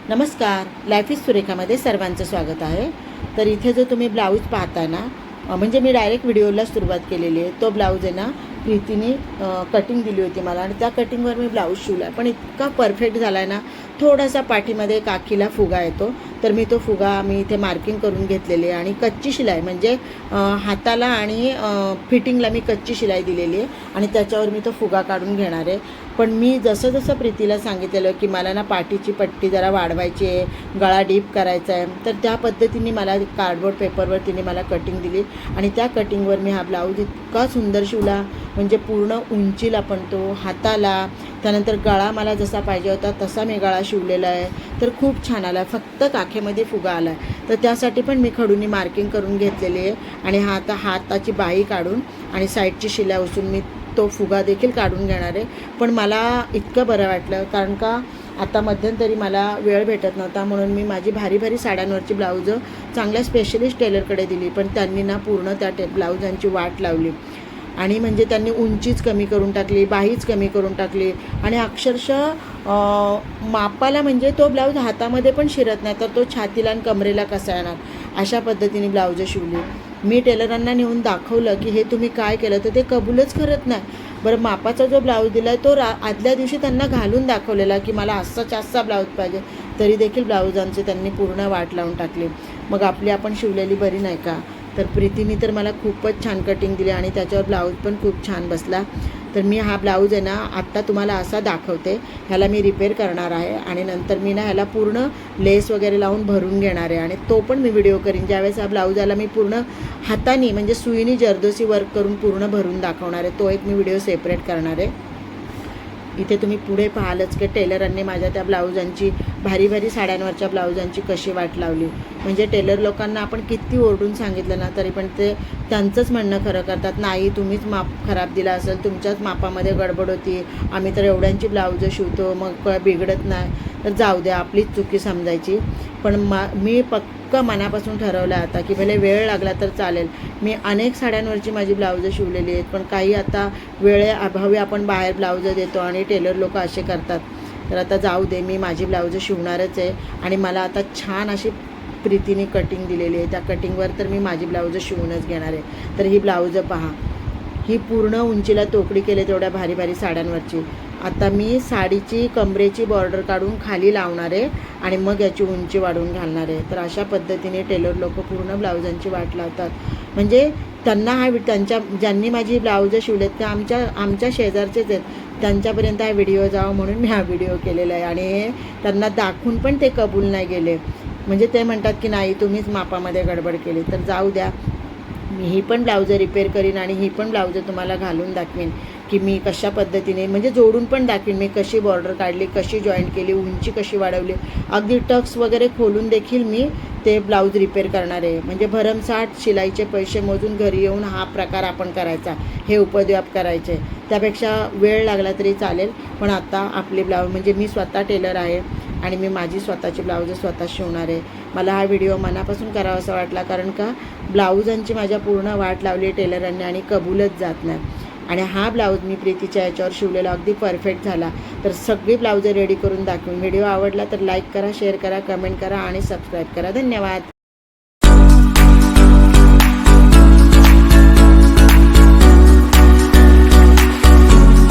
नमस्कार, life is सुरेखामध्ये सर्वांचं स्वागत आहे। तर इथे जो तुम्ही ब्लाऊज पाहता ना, म्हणजे मी डायरेक्ट व्हिडिओला सुरुवात केलेली आहे। तो ब्लाऊज आहे ना, प्रीतीने कटिंग दिली होती मला आणि त्या कटिंगवर मी ब्लाऊज शिवला आहे, पण इतका परफेक्ट झाला आहे ना। थोडासा पाठीमध्ये काखीला फुगा येतो, तर मी तो फुगा इथे मार्किंग करून घेतलेली आहे आणि कच्ची शिलाई म्हणजे हाताला आणि फिटिंगला मी कच्ची शिलाई दिलेली आहे आणि त्याच्यावर मी तो फुगा काढून घेणार आहे। पण मी जसं जसं प्रीतीला सांगितलेलं की मला ना पाठीची पट्टी जरा वाढवायची आहे, गळा डीप करायचा आहे, तर त्या पद्धतीने मला कार्डबोर्ड पेपरवर तिने मला कटिंग दिली आणि त्या कटिंगवर मी हा ब्लाऊज इतका सुंदर शिवला, म्हणजे पूर्ण उंचीला पण तो, हाताला, त्यानंतर गळा मला जसा पाहिजे होता तसा मी गळा शिवलेला आहे। तर खूप छान आला, फक्त काखेमध्ये फुगा आला आहे। तर त्यासाठी पण मी खडूनी मार्किंग करून घेतलेली आहे आणि आता हाताची बाही काढून आणि साईडची शिलाई उचलून मी तो फुगा देखील काढून घेणार आहे। पण मला इतकं बरं वाटलं, कारण का आता मध्यंतरी मला वेळ भेटत नव्हता, म्हणून मी माझी भारी भारी साड्यांवरची ब्लाऊजं चांगल्या स्पेशलिस्ट टेलरकडे दिली, पण त्यांनी ना पूर्ण त्या ब्लाऊजांची वाट लावली आणि म्हणजे त्यांनी उंचीच कमी करून टाकली, बाहीच कमी करून टाकली आणि अक्षरशः मापाला म्हणजे तो ब्लाऊज हातामध्ये पण शिरत नाही, तर तो छातीला आणि कमरेला कसा येणार, अशा पद्धतीने ब्लाऊजं शिवली। मी टेलरांना नेऊन दाखवलं की हे तुम्ही काय केलं, तर ते कबूलच करत नाही। बरं, मापाचा जो ब्लाऊज दिला आहे तो आदल्या दिवशी त्यांना घालून दाखवलेला की मला असा ब्लाऊज पाहिजे, तरी देखील ब्लाऊजांचे त्यांनी पूर्ण वाट लावून टाकली। मग आपण शिवलेली बरी नाही का? तर प्रीतीने तर मला खूपच छान कटिंग दिली आणि त्याच्यावर ब्लाऊज पण खूप छान बसला। तर मी हा ब्लाऊज आहे ना आत्ता तुम्हाला असा दाखवते, ह्याला मी रिपेअर करणार आहे आणि नंतर मी ना ह्याला पूर्ण लेस वगैरे लावून भरून घेणार आहे आणि तो पण मी व्हिडिओ करीन। ज्यावेळेस हा ब्लाऊजाला मी पूर्ण हाताने म्हणजे सुईने जर्दोसी वर्क करून पूर्ण भरून दाखवणार आहे, तो एक मी व्हिडिओ सेपरेट करणार आहे। इथे तुम्ही पुढे पाहालच की टेलरांनी माझ्या त्या ब्लाऊजांची, भारी भारी साड्यांवरच्या ब्लाऊजांची कशी वाट लावली। म्हणजे टेलर लोकांना आपण किती ओरडून सांगितलं ना, तरी पण ते त्यांचंच म्हणणं खरं करतात। नाही, तुम्हीच माप खराब दिला असेल, तुमच्याच मापामध्ये गडबड होती, आम्ही तर एवढ्यांची ब्लाऊजं शिवतो, मग बिघडत नाही, तर जाऊ द्या, आपलीच चुकी समजायची। पण मी पक्का मनापासून ठरवलं आता की भले वेळ लागला तर चालेल। मी अनेक साड्यांवरची माझी ब्लाऊजं शिवलेली आहेत, पण काही आता वेळेअभावी आपण बाहेर ब्लाऊजं देतो आणि टेलर लोक असे करतात, तर आता जाऊ दे, मी माझी ब्लाऊजं शिवणारच आहे आणि मला आता छान अशी प्रीतीने कटिंग दिलेली आहे, त्या कटिंगवर तर मी माझी ब्लाऊजं शिवूनच घेणार आहे। तर ही ब्लाऊजं पहा, ही पूर्ण उंचीला तोकडी केले तेवढ्या भारी भारी साड्यांवरची। आता मी साडीची कमरेची बॉर्डर काढून खाली लावणार आहे आणि मग याची उंची वाढवून घालणार आहे। तर अशा पद्धतीने टेलर लोक पूर्ण ब्लाऊजांची वाट लावतात, म्हणजे त्यांना त्यांच्या ज्यांनी माझी ब्लाऊजं शिवलेत ते आमच्या शेजारचेच आहेत, त्यांच्यापर्यंत हा व्हिडिओ जावं म्हणून मी हा व्हिडिओ केलेला आहे आणि त्यांना दाखवून पण ते कबूल नाही गेले। म्हणजे ते म्हणतात की नाही, तुम्हीच मापामध्ये गडबड केली। तर जाऊ द्या, मी ही पण ब्लाऊजं रिपेअर करीन आणि ही पण ब्लाऊजं तुम्हाला घालून दाखवीन की मी कशा पद्धतीने, म्हणजे जोडून पण दाखवीन मी कशी बॉर्डर काढली, कशी जॉईंट केली, उंची कशी वाढवली, अगदी टक्स वगैरे खोलून देखील मी ते ब्लाऊज रिपेअर करणार आहे। म्हणजे भरमसाठ शिलाईचे पैसे मोजून घरी येऊन हा प्रकार आपण करायचा, हे उपद्व्याप करायचे, त्यापेक्षा वेळ लागला तरी चालेल। पण आता आपले ब्लाऊज, म्हणजे मी स्वतः टेलर आहे आणि मी माझी स्वतःची ब्लाऊजं स्वतः शिवणार आहे। मला हा व्हिडिओ मनापासून करावा असा वाटला, कारण का ब्लाऊजांची माझ्या पूर्ण वाट लावली टेलरांनी आणि कबूलच जात नाही। आणि हा ब्लाऊज मी प्रीतीच्या याच्यावर शिवलेला अगदी परफेक्ट झाला। तर सगळी ब्लाऊजं रेडी करून दाखवून, व्हिडिओ आवडला तर लाईक करा, शेअर करा, कमेंट करा आणि सबस्क्राईब करा। धन्यवाद।